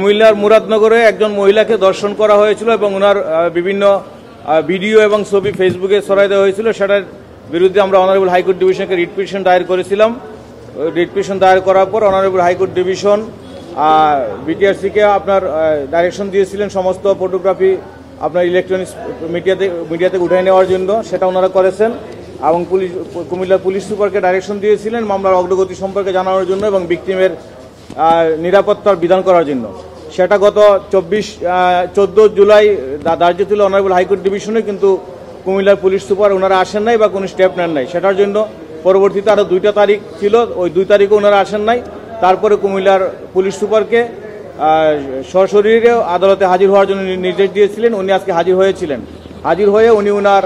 কুমিল্লার মুরাদনগরে একজন মহিলাকে ধর্ষণ করা হয়েছিল এবং ওনার বিভিন্ন ভিডিও এবং ছবি ফেসবুকে ছড়াই দেওয়া হয়েছিল। সেটার বিরুদ্ধে আমরা অনারেবল হাইকোর্ট ডিভিশনকে রিট পিটিশন দায়ের করেছিলাম। রিট পিটিশন দায়ের করার পর অনারেবল হাইকোর্ট ডিভিশন বিটিআরসিকে আপনার ডাইরেকশন দিয়েছিলেন সমস্ত ফটোগ্রাফি আপনার ইলেকট্রনিক্স মিডিয়াতে উঠাই নেওয়ার জন্য। সেটা ওনারা করেছেন এবং কুমিল্লা পুলিশ সুপারকে ডাইরেকশন দিয়েছিলেন মামলার অগ্রগতি সম্পর্কে জানানোর জন্য এবং ভিকটিমের নিরাপত্তার বিধান করার জন্য। সেটা গত 14 জুলাই ধার্য ছিল অনারেবল হাইকোর্ট ডিভিশনে, কিন্তু কুমিল্লার পুলিশ সুপার ওনারা আসেন নাই বা কোনো স্টেপ নেন নাই। সেটার জন্য পরবর্তীতে আরও 2টা তারিখ ছিল, ওই 2 তারিখে ওনারা আসেন নাই। তারপরে কুমিল্লার পুলিশ সুপারকে সশরীরে আদালতে হাজির হওয়ার জন্য নির্দেশ দিয়েছিলেন। উনি আজকে হাজির হয়েছিলেন। হাজির হয়ে উনি ওনার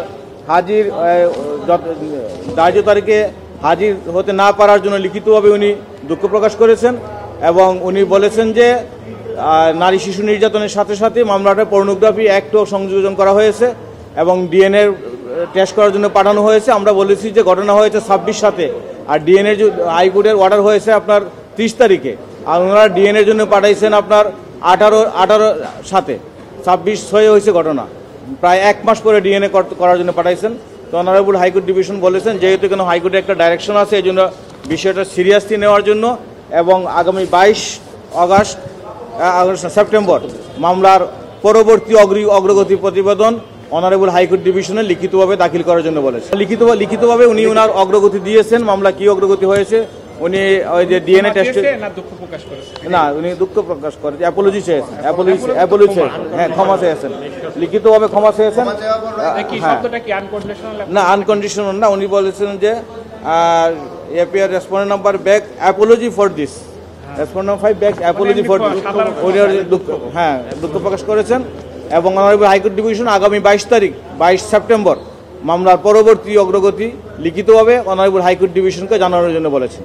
ধার্য তারিখে হাজির হতে না পারার জন্য লিখিতভাবে উনি দুঃখ প্রকাশ করেছেন এবং উনি বলেছেন যে নারী শিশু নির্যাতনের সাথে সাথে মামলাটা পর্নোগ্রাফি অ্যাক্টও সংযোজন করা হয়েছে এবং ডিএনএ টেস্ট করার জন্য পাঠানো হয়েছে। আমরা বলেছি যে ঘটনা হয়েছে 26 সাথে, আর ডিএনএ হাইকোর্টের অর্ডার হয়েছে আপনার 30 তারিখে, আর ওনারা ডিএনএর জন্য পাঠাইছেন আপনার 18 সাথে। 26/6 হয়েছে ঘটনা, প্রায় 1 মাস পরে ডিএনএ করার জন্য পাঠাইছেন। তো অনারেবল হাইকোর্ট ডিভিশন বলেছেন যেহেতু কেন হাইকোর্টের একটা ডাইরেকশন আছে, এই জন্য বিষয়টা সিরিয়াসলি নেওয়ার জন্য এবং আগামী 22 সেপ্টেম্বর মামলার পরবর্তী অগ্রগতি প্রতিবেদন অনারেবল হাইকোর্ট ডিভিশনে লিখিতভাবে দাখিল করার জন্য বলেছে। লিখিতভাবে উনি ওনার অগ্রগতি দিয়েছেন, মামলা কি অগ্রগতি হয়েছে। উনি ওই যে ডিএনএ টেস্টে না, উনি দুঃখ প্রকাশ করেছেন, অ্যাপোলজি চেয়েছেন, হ্যাঁ ক্ষমা চেয়েছেন, লিখিতভাবে ক্ষমা চেয়েছেন। না আনকন্ডিশনাল না, উনি বলেছেন যে APR respondent number back Apology for this, respondent number 5 back Apology for this, হ্যাঁ দুঃখ প্রকাশ করেছেন। এবং অনারেবল হাইকোর্ট ডিভিশন আগামী 22 সেপ্টেম্বর মামলার পরবর্তী অগ্রগতি লিখিতভাবে অনারেবল হাইকোর্ট ডিভিশনকে জানানোর জন্য বলেছে।